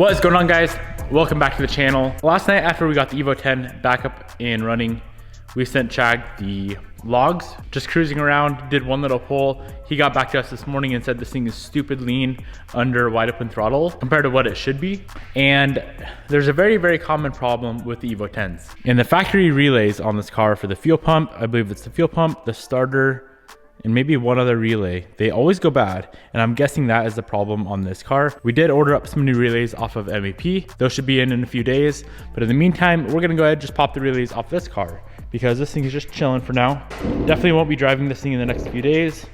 What is going on, guys? Welcome back to the channel. Last night after we got the Evo 10 back up and running, we sent Chag the logs, just cruising around, did one little pull. He got back to us this morning and said this thing is stupid lean under wide open throttle compared to what it should be. And there's a very, very common problem with the Evo 10s. And the factory relays on this car for the fuel pump, I believe it's the fuel pump, the starter, and maybe one other relay, they always go bad, and I'm guessing that is the problem on this car. We did order up some new relays off of MEP. Those should be in a few days, but in the meantime, we're gonna go ahead and just pop the relays off this car because this thing is just chilling for now. Definitely won't be driving this thing in the next few days.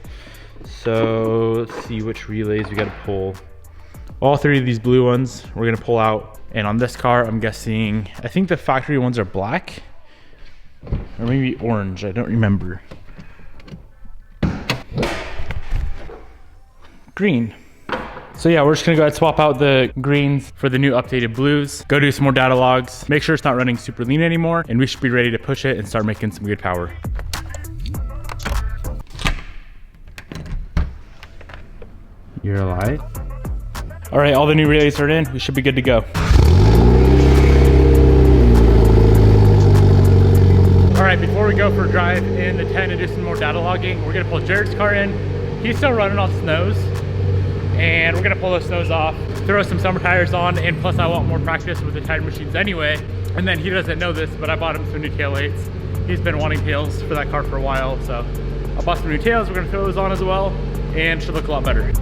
So let's see which relays we gotta pull. All three of these blue ones we're gonna pull out, and on this car, I'm guessing, I think the factory ones are black, or maybe orange, I don't remember. Green. So yeah, we're just gonna go ahead and swap out the greens for the new updated blues, go do some more data logs, make sure it's not running super lean anymore, and we should be ready to push it and start making some good power. You're alive. All right, all the new relays are in, we should be good to go. All right, before we go for a drive in the 10 and do some more data logging, we're gonna pull Jared's car in. He's still running on snows, and we're gonna pull those snows off, throw some summer tires on, and plus I want more practice with the tire machines anyway. And then he doesn't know this, but I bought him some new taillights. He's been wanting tails for that car for a while, so I bought some new tails. We're gonna throw those on as well, and should look a lot better.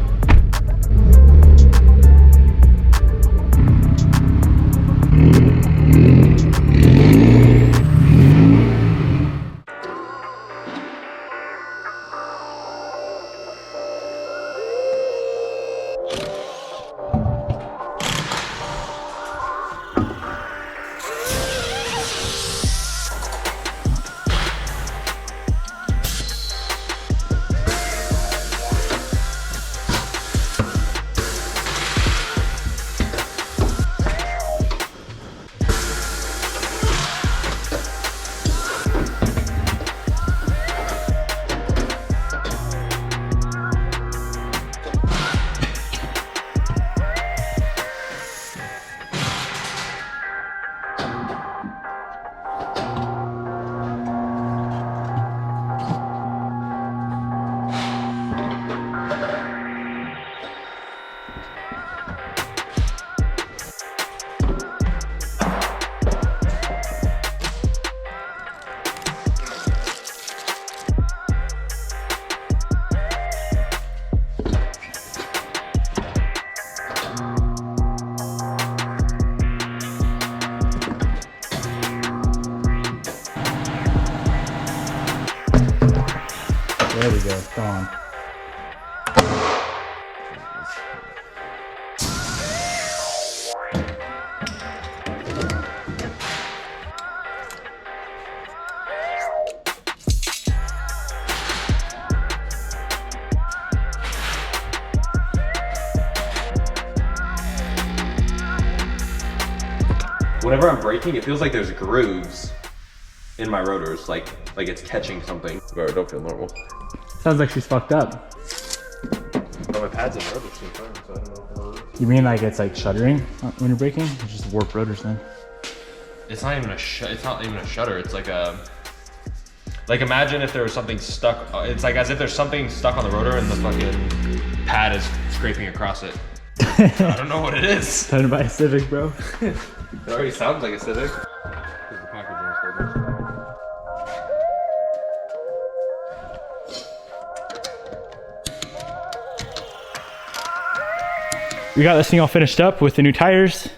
There we go, it's gone. Whenever I'm braking, it feels like there's grooves in my rotors, like it's catching something. Bro, I don't feel normal. Sounds like she's fucked up. But my pads and rotors seem fine, so I don't know what it is. You mean like it's like shuddering when you're braking? It's just warped rotors then. It's not even a shutter. It's like a, imagine if there was something stuck. It's like as if there's something stuck on the rotor and the fucking pad is scraping across it. I don't know what it is. Time to buy a Civic, bro. It already sounds like a Civic. We got this thing all finished up with the new tires.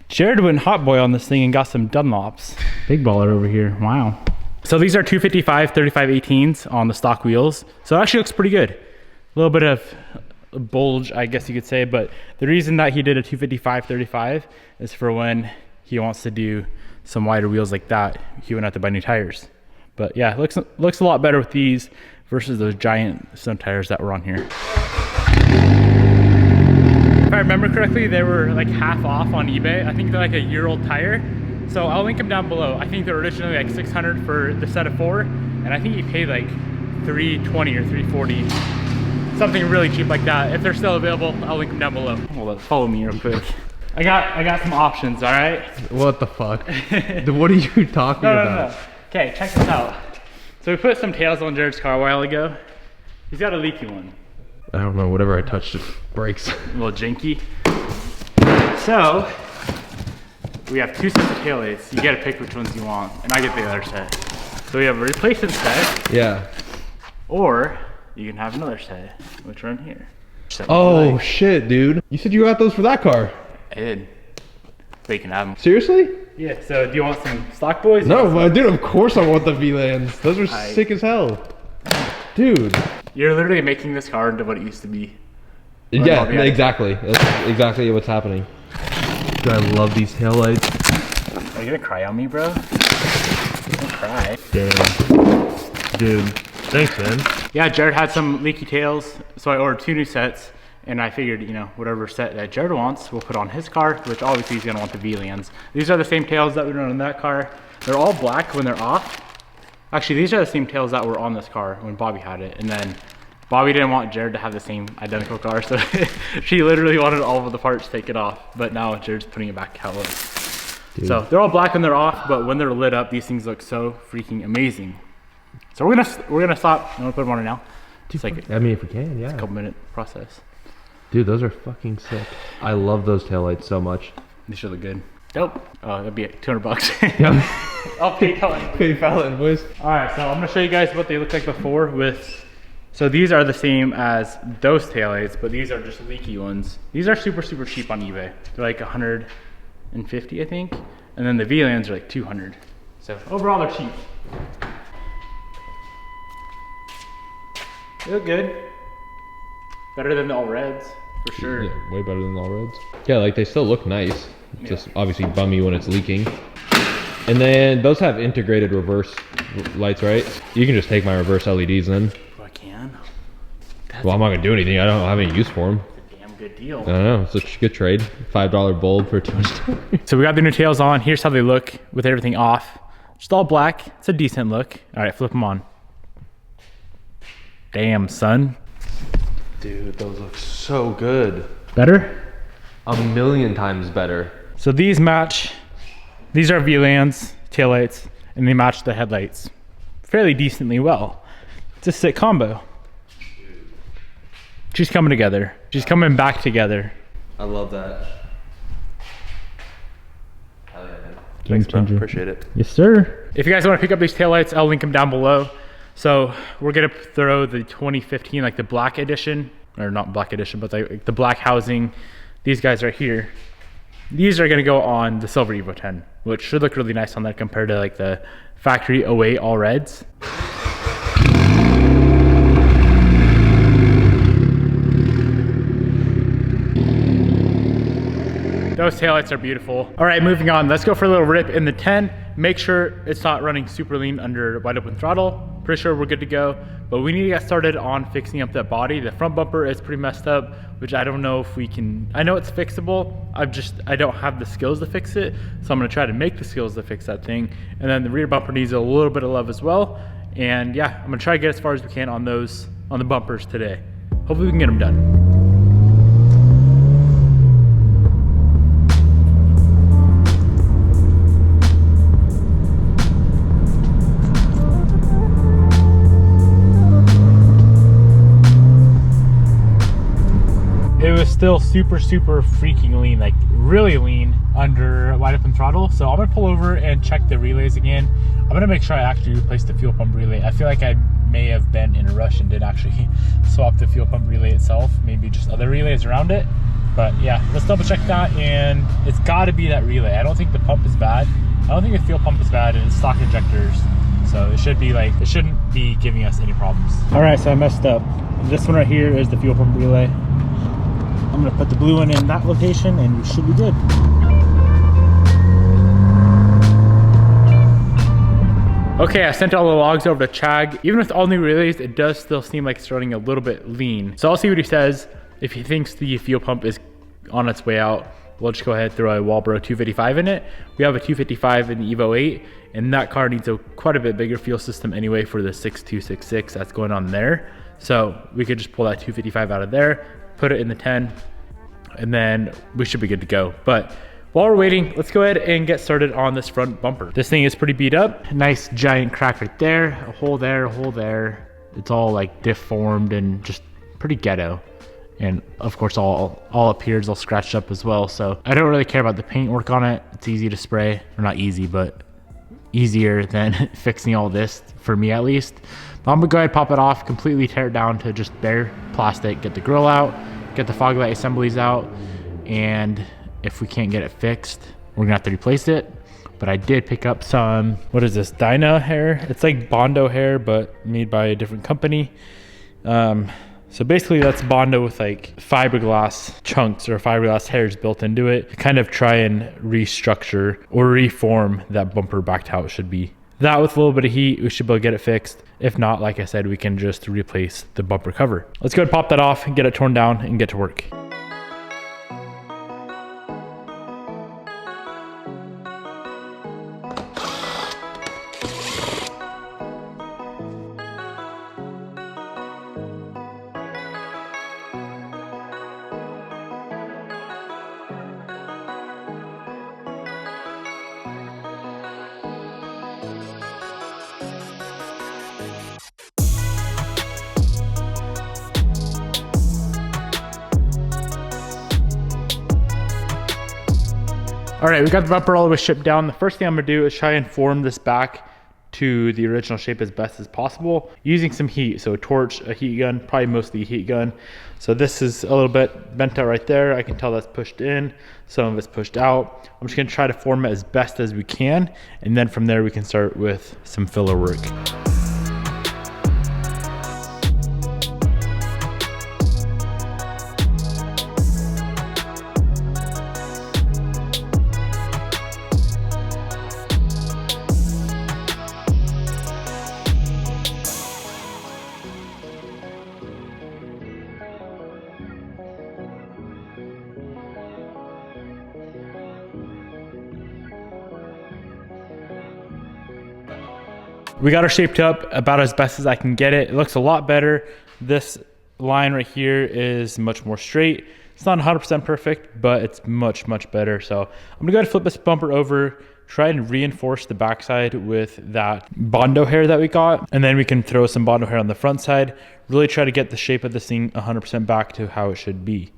Jared went hot boy on this thing and got some Dunlops. Big baller over here, wow. So these are 255 3518s on the stock wheels. So it actually looks pretty good. A little bit of bulge, I guess you could say, but the reason that he did a 255 35 is for when he wants to do some wider wheels like that, he wouldn't have to buy new tires. But yeah, it looks a lot better with these versus those giant snow tires that were on here. If I remember correctly, they were like half off on eBay. I think they're like a year-old tire. So I'll link them down below. I think they're originally like $600 for the set of 4, and I think he paid like $320 or $340. Something really cheap like that. If they're still available, I'll link them down below. Hold on, follow me real quick. I got some options, all right? What the fuck? What are you talking about? No. Okay, check this out. So we put some tails on Jared's car a while ago. He's got a leaky one. I don't know, whatever I touched it breaks. A little janky. So, we have 2 sets of taillights. You get to pick which ones you want, and I get the other set. So we have a replacement set. Yeah. Or you can have another set, which are in here. Oh shit, dude. You said you got those for that car. I did. But you can have them. Seriously? Yeah, so do you want some stock boys? No, but dude, of course I want the VLANs. Those are sick as hell. Dude. You're literally making this car into what it used to be. Yeah, exactly. That's exactly what's happening. Dude, I love these taillights. Are you gonna cry on me, bro? Don't cry. Damn. Dude, thanks, man. Yeah, Jared had some leaky tails, so I ordered 2 new sets, and I figured, you know, whatever set that Jared wants, we'll put on his car, which obviously he's gonna want the VLANs. These are the same tails that we run on that car. They're all black when they're off. Actually, these are the same tails that were on this car when Bobby had it, and then Bobby didn't want Jared to have the same identical car, so she literally wanted all of the parts taken off, but now Jared's putting it back how it was. Dude. So they're all black when they're off, but when they're lit up, these things look so freaking amazing. So we're gonna stop. I'm gonna put them on right now. It's like I mean, if we can, yeah. It's a couple minute process. Dude, those are fucking sick. I love those taillights so much. They should look good. Dope. Oh, that'd be $200. Yep. I'll pay Fallon. Pay Fallon, boys. All right, so I'm gonna show you guys what they look like before with. So these are the same as those taillights, but these are just leaky ones. These are super cheap on eBay. They're like 150, I think. And then the VLANs are like 200. So overall, they're cheap. They look good. Better than the all reds, for sure. Yeah, way better than all reds. Yeah, like they still look nice. Just obviously bummy when it's leaking. And then those have integrated reverse lights, right? You can just take my reverse LEDs then. Oh, I can? Well, I'm not gonna do anything. I don't have any use for them. It's a damn good deal. I don't know. It's a good trade. $5 bulb for $200. So we got the new tails on. Here's how they look with everything off. Just all black. It's a decent look. All right, flip them on. Damn, son. Dude, those look so good. Better? A million times better. So these match. These are VLANs, taillights, and they match the headlights fairly decently well. It's a sick combo. She's coming together. She's coming back together. I love that. Thanks, bro. Appreciate it. Yes, sir. If you guys want to pick up these taillights, I'll link them down below. So we're gonna throw the 2015, like the black edition, or not black edition, but like the black housing. These guys right here. These are gonna go on the silver Evo 10, which should look really nice on that compared to like the factory 08 all reds. Those taillights are beautiful. All right, moving on. Let's go for a little rip in the 10. Make sure it's not running super lean under wide open throttle. Pretty sure we're good to go, but we need to get started on fixing up that body. The front bumper is pretty messed up, which I don't know if we can, I know it's fixable. I don't have the skills to fix it. So I'm gonna try to make the skills to fix that thing. And then the rear bumper needs a little bit of love as well. And yeah, I'm gonna try to get as far as we can on those, on the bumpers today. Hopefully we can get them done. It was still super freaking lean, like really lean under wide open throttle. So I'm gonna pull over and check the relays again. I'm gonna make sure I actually replace the fuel pump relay. I feel like I may have been in a rush and did actually swap the fuel pump relay itself, maybe just other relays around it. But yeah, let's double check that, and it's gotta be that relay. I don't think the pump is bad. I don't think the fuel pump is bad, and it's stock injectors. So it should be like, it shouldn't be giving us any problems. All right, so I messed up. This one right here is the fuel pump relay. I'm gonna put the blue one in that location and we should be good. Okay, I sent all the logs over to Chag. Even with all new relays, it does still seem like it's running a little bit lean. So I'll see what he says. If he thinks the fuel pump is on its way out, we'll just go ahead and throw a Walbro 255 in it. We have a 255 in the Evo 8, and that car needs a quite a bit bigger fuel system anyway for the 6266 that's going on there. So we could just pull that 255 out of there, put it in the 10, and then we should be good to go. But while we're waiting, let's go ahead and get started on this front bumper. This thing is pretty beat up. Nice giant crack right there, a hole there, a hole there. It's all like deformed and just pretty ghetto. And of course all up here is all scratched up as well. So I don't really care about the paint work on it. It's easy to spray, or not easy, but easier than fixing all this, for me at least. But I'm gonna go ahead and pop it off, completely tear it down to just bare plastic, get the grill out, get the fog light assemblies out, and if we can't get it fixed, we're gonna have to replace it. But I did pick up some, what is this, Dyna hair? It's like Bondo hair, but made by a different company. So basically that's Bondo with like fiberglass chunks or fiberglass hairs built into it, to kind of try and restructure or reform that bumper back to how it should be. That with a little bit of heat, we should be able to get it fixed. If not, like I said, we can just replace the bumper cover. Let's go ahead and pop that off and get it torn down and get to work. All right, we got the bumper all the way shipped down. The first thing I'm gonna do is try and form this back to the original shape as best as possible using some heat. So a torch, a heat gun, probably mostly a heat gun. So this is a little bit bent out right there. I can tell that's pushed in, some of it's pushed out. I'm just gonna try to form it as best as we can. And then from there we can start with some filler work. We got her shaped up about as best as I can get it. It looks a lot better. This line right here is much more straight. It's not 100% perfect, but it's much, much better. So I'm gonna go ahead and flip this bumper over, try and reinforce the backside with that Bondo hair that we got. And then we can throw some Bondo hair on the front side, really try to get the shape of this thing 100% back to how it should be.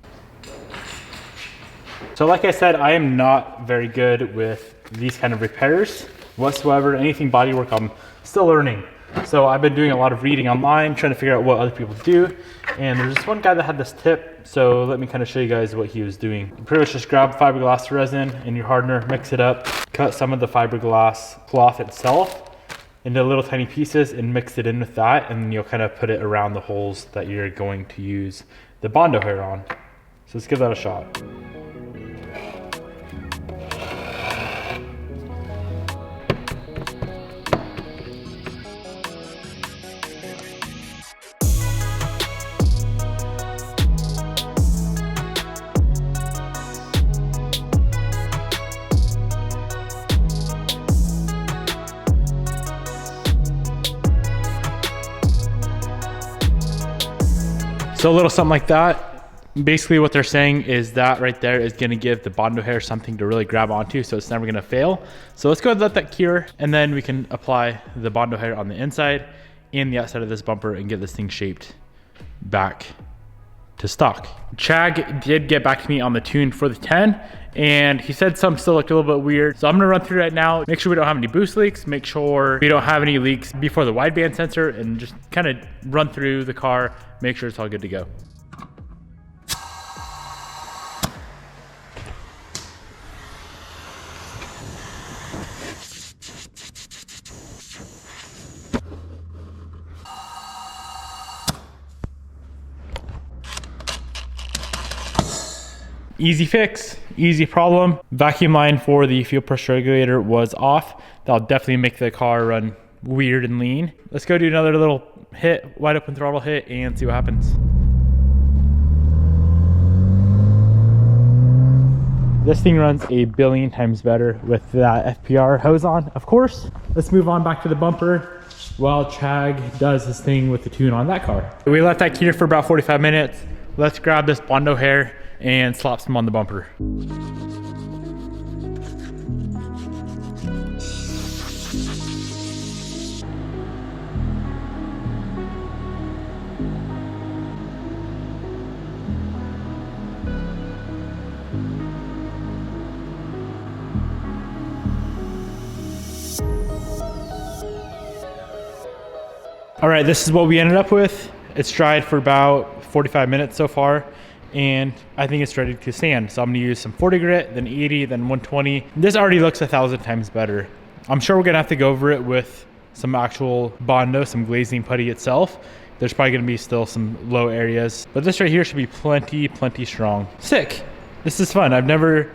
So like I said, I am not very good with these kind of repairs whatsoever. Anything bodywork, I'm still learning. So I've been doing a lot of reading online, trying to figure out what other people do. And there's this one guy that had this tip. So let me kind of show you guys what he was doing. You pretty much just grab fiberglass resin and your hardener, mix it up, cut some of the fiberglass cloth itself into little tiny pieces and mix it in with that. And you'll kind of put it around the holes that you're going to use the Bondo hair on. So let's give that a shot. So a little something like that. Basically what they're saying is that right there is gonna give the Bondo hair something to really grab onto, so it's never gonna fail. So let's go ahead and let that cure, and then we can apply the Bondo hair on the inside and the outside of this bumper and get this thing shaped back to stock. Chag did get back to me on the tune for the 10, and he said some still looked a little bit weird. So I'm gonna run through right now, make sure we don't have any boost leaks, make sure we don't have any leaks before the wideband sensor, and just kind of run through the car, make sure it's all good to go. Easy fix, easy problem. Vacuum line for the fuel pressure regulator was off. That'll definitely make the car run weird and lean. Let's go do another little hit, wide open throttle hit, and see what happens. This thing runs a billion times better with that FPR hose on, of course. Let's move on back to the bumper while Chag does his thing with the tune on that car. We left that cure for about 45 minutes. Let's grab this Bondo hair and slap some on the bumper. All right, this is what we ended up with. It's dried for about 45 minutes so far, and I think it's ready to sand. So I'm gonna use some 40 grit, then 80, then 120. This already looks 1,000 times better. I'm sure we're gonna have to go over it with some actual Bondo, some glazing putty itself. There's probably gonna be still some low areas, but this right here should be plenty strong. Sick, this is fun. I've never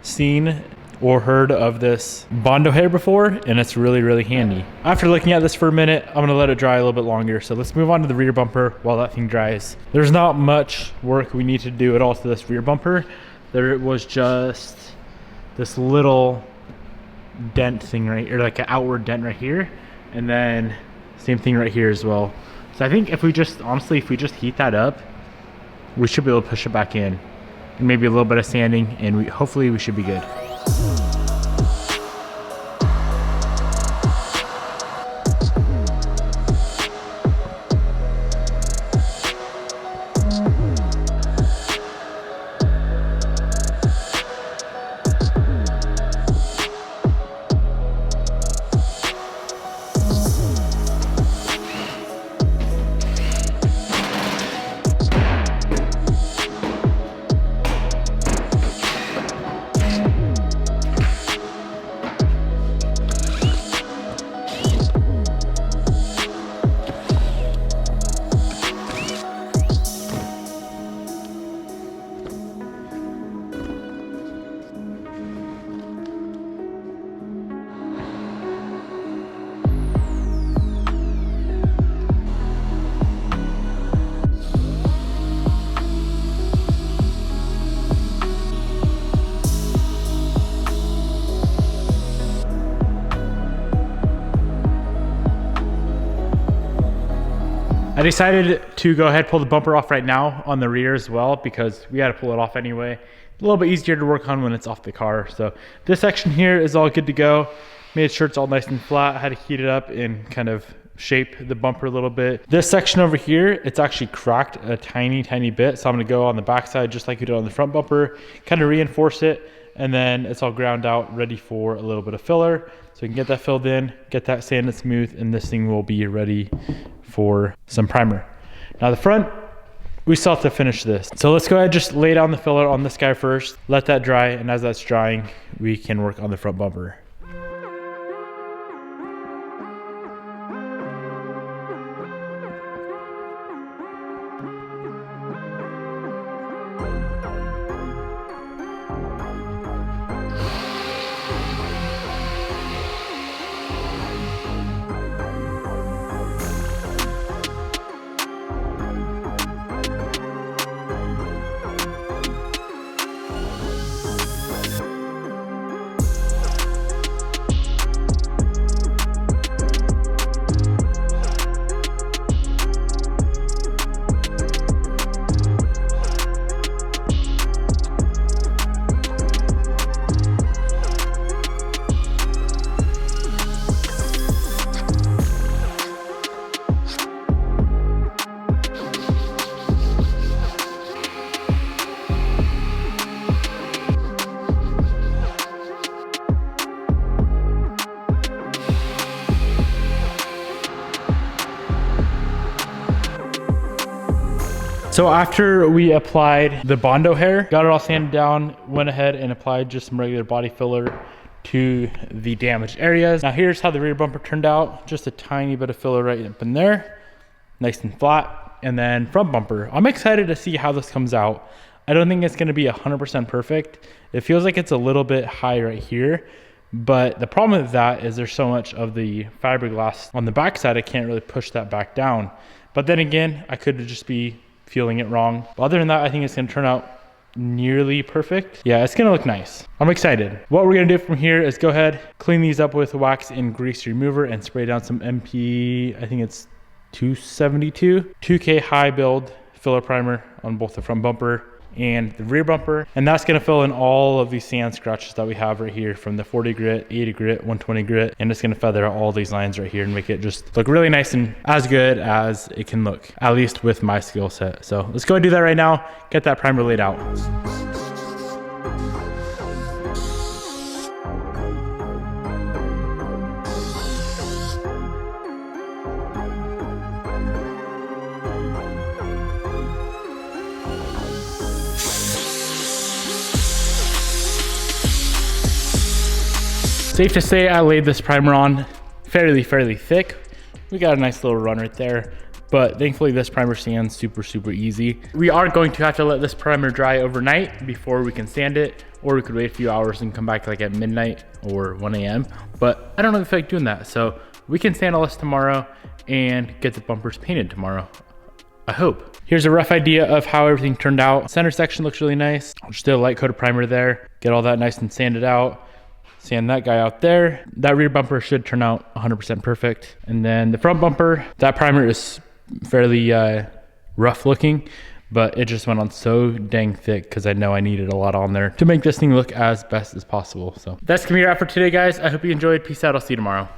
seen or heard of this Bondo hair before, and it's really handy. After looking at this for a minute, I'm gonna let it dry a little bit longer. So let's move on to the rear bumper while that thing dries. There's not much work we need to do at all to this rear bumper. There was just this little dent thing right, or like an outward dent right here, and then same thing right here as well. So I think if we just, honestly, if we just heat that up, we should be able to push it back in, and maybe a little bit of sanding, and hopefully we should be good. I decided to go ahead and pull the bumper off right now on the rear as well, because we had to pull it off anyway. A little bit easier to work on when it's off the car. So this section here is all good to go. Made sure it's all nice and flat. I had to heat it up and kind of shape the bumper a little bit. This section over here, it's actually cracked a tiny bit. So I'm gonna go on the backside just like we did on the front bumper, kind of reinforce it, and then it's all ground out, ready for a little bit of filler. So we can get that filled in, get that sanded smooth, and this thing will be ready for some primer. Now the front, we still have to finish this. So let's go ahead and just lay down the filler on this guy first, let that dry, and as that's drying, we can work on the front bumper. So after we applied the Bondo hair, got it all sanded down, went ahead and applied just some regular body filler to the damaged areas. Now here's how the rear bumper turned out. Just a tiny bit of filler right up in there, nice and flat. And then front bumper. I'm excited to see how this comes out. I don't think it's gonna be 100% perfect. It feels like it's a little bit high right here, but the problem with that is there's so much of the fiberglass on the backside, I can't really push that back down. But then again, I could just be feeling it wrong. But other than that, I think it's gonna turn out nearly perfect. Yeah, it's gonna look nice. I'm excited. What we're gonna do from here is go ahead, clean these up with wax and grease remover and spray down some MP, I think it's 272, 2K high build filler primer on both the front bumper. and the rear bumper. And that's gonna fill in all of these sand scratches that we have right here from the 40 grit, 80 grit, 120 grit. And it's gonna feather out all these lines right here and make it just look really nice and as good as it can look, at least with my skill set. So let's go and do that right now, get that primer laid out. Safe to say I laid this primer on fairly thick. We got a nice little run right there, but thankfully this primer sands super easy. We are going to have to let this primer dry overnight before we can sand it, or we could wait a few hours and come back like at midnight or 1 a.m. But I don't really feel like doing that. So we can sand all this tomorrow and get the bumpers painted tomorrow, I hope. Here's a rough idea of how everything turned out. Center section looks really nice. Just did a light coat of primer there, get all that nice and sanded out. Sand that guy out there. That rear bumper should turn out 100% perfect. And then the front bumper, that primer is fairly rough looking, but it just went on so dang thick because I know I needed a lot on there to make this thing look as best as possible. So that's gonna be it for today, guys. I hope you enjoyed. Peace out. I'll see you tomorrow.